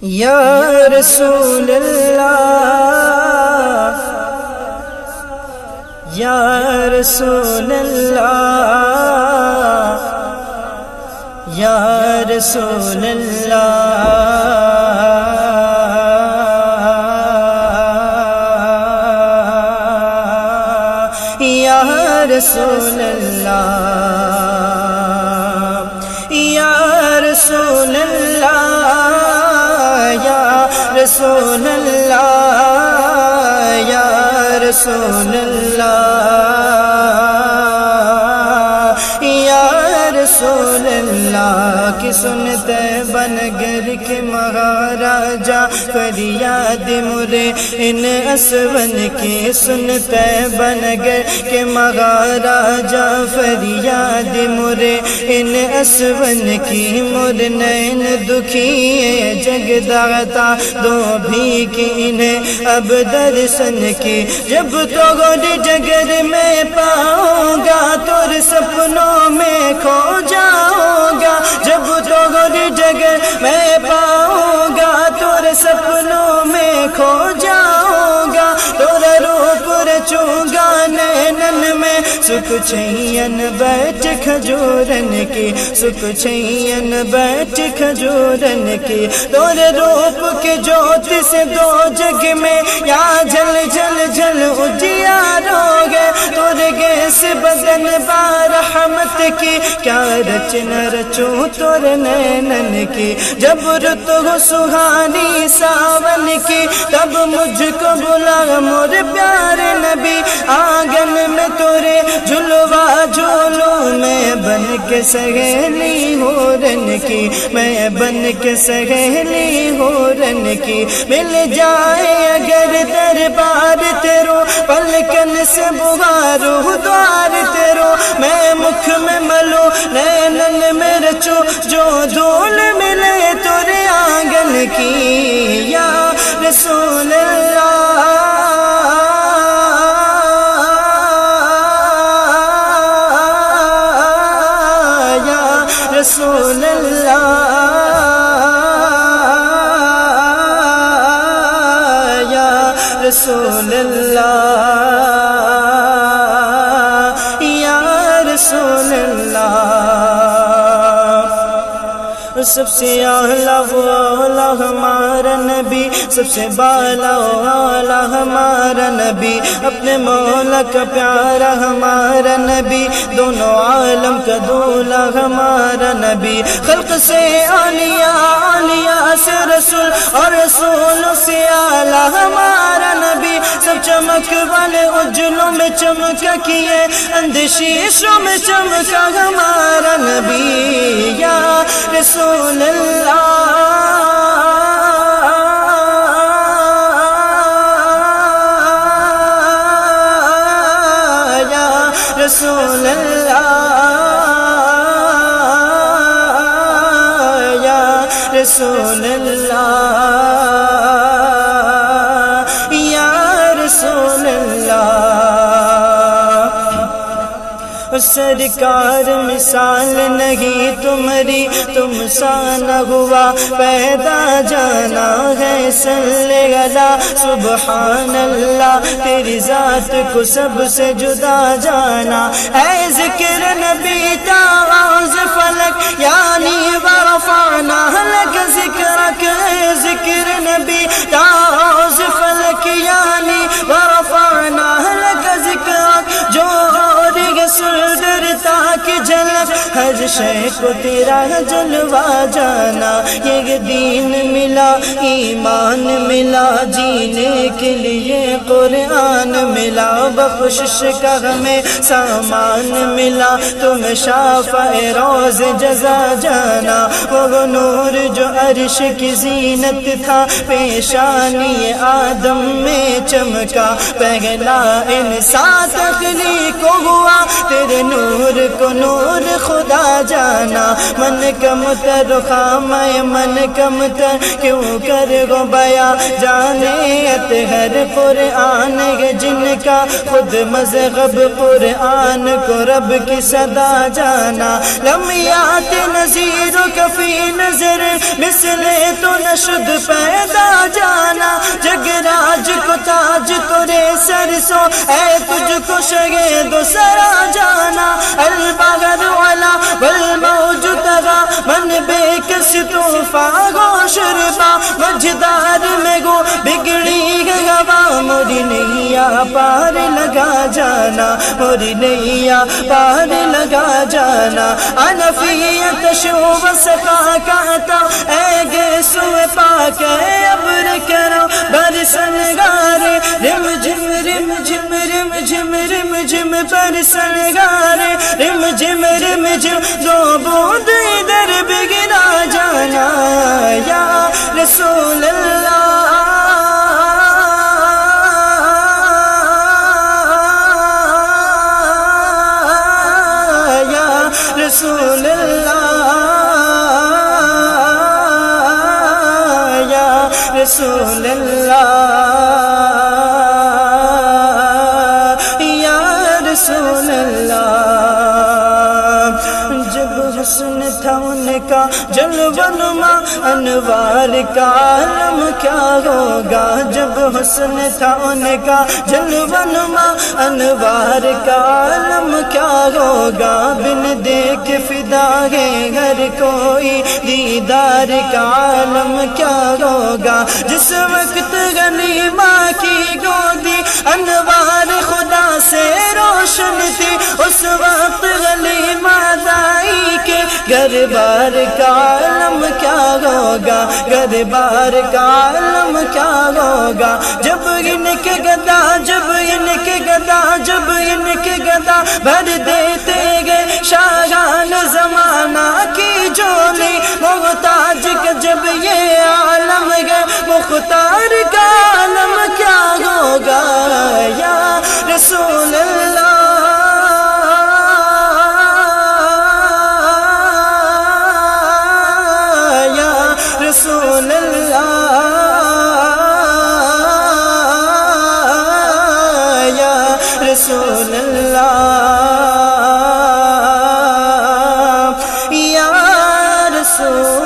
یا رسول اللہ یا رسول اللہ یا رسول اللہ یا رسول اللہ یا رسول اللہ یا رسول اللہ یا رسول اللہ یا رسول اللہ کی سنتے بن گر کے مہاراجا فریاد مرے ان اسون کی سنتے بن گر کے مہاراجا فریاد مرے ان اسون کی مر نین دکھیے جگ داتا دو بھی کی انہیں اب درشن کی جب تو گوڑ جگر میں پاؤں گا تور سپنوں میں کھو جاؤں گا جب تو گوڑ جگر میں پاؤں گا تور سپنوں میں کھو جاؤں گا تور روپ رچوں گا نینن میں سکھ چھین بیٹھ کھجورن کی سکھ چھین بیٹھ کھجورن کی تور روپ کے جوت سے دو جگ میں یا جل جل جل اجیارو گے تور گیس بدن بارحمت کی کیا رچنا رچوں تور نینن کی جب رت ہو سہانی ساون کی تب مجھ کو بلا مور پیارے نبی آنگن میں تورے جھلوا جھولوں میں بن کے سہیلی ہورن کی میں بن کے سہیلی ہورن کی مل جائے اگر دربار تیرو پلکن سے بغارو دوار تیرو میں مکھ میں ملو نینن میں رچو جو دھول ملے تورے آنگن کی یا رسول اللہ یا رسول اللہ یا رسول اللہ یا رسول اللہ سب سے اعلیٰ والا ہمارا نبی سب سے بالا والا ہمارا نبی اپنے مولا کا پیارا ہمارا نبی دونوں عالم کا دولا ہمارا نبی خلق سے عالیہ عالیہ سے رسول اور رسول سے اعلیٰ ہمارا نبی سب چمک والے اجلوں میں چمکا کیے اندشیشوں میں چمکا ہمارا نبی یا رسول اللہ یا رسول اللہ یا رسول اللہ یا رسول اللہ سرکار مثال نہیں تمہاری تم سا نہ ہوا پیدا جانا ہے صلی اللہ سبحان اللہ تیری ذات کو سب سے جدا جانا اے ذکر نبی تعاوذ فلک یعنی ورفعنا لک ذکرک اے ذکر نبی تعاوذ فلک یعنی ورفعنا لک ذکرک جو سردرتا کی جھلک ہر شے کو تیرا جلوا جانا یہ دین ملا ایمان ملا جینے کے لیے قرآن ملا بخشش کا ہمیں سامان ملا تم شافع روز جزا جانا وہ نور جو عرش کی زینت تھا پیشانی آدم میں چمکا پہلا انسان تخلیق ہوا تیرے نور کو نور خدا جانا من کا مترخہ میں من کم تر کیوں کر گو بیا جانے اطہر قرآن ہے جن کا خود مذہب قرآن کو رب کی صدا جانا لمیات نذیر کفی نظر مثل تو نشد پیدا جانا جگراج کو تاج تورے سر سو اے تجھ کو شہید سرا جانا البغر والا والموج تغا من بے کس طوفا گو شربا مجدار میں گو بگڑی گوا موری نیا پار لگا جانا موری نیا پار لگا جانا انفیت شو وسقا کہتا اے گیسو پاک اے ابر کرو برسن گارے رم جم رم جم رم جم رم جم برسن گارے رم جم دو بوند ادھر بگڑا جانا یا رسول اللہ یا رسول اللہ یا رسول اللہ یا رسول اللہ جب حسن تھا ان کا جلوہ نما انوار کا عالم کیا ہوگا جب حسن تھا ان کا جلوہ نما انوار کا عالم کیا ہوگا بن دیکھ فدا ہے ہر کوئی دیدار کا عالم کیا ہوگا جس وقت غنیمہ کی گودی انوار خدا سے روشن تھی اس وقت غنیمہ دائی کے گھر بار کا عالم کیا ہوگا گھر بار کا عالم کیا ہوگا جب ان کے گدا جب ان کے گدا جب ان کے گدا بھر دیتے گئے شاہان زمانہ کی جولی محتاج کا جب یہ عالم گئے مختار کا عالم کیا ہوگا یا رسول اللہ رسول اللہ یا رسول اللہ یا رسول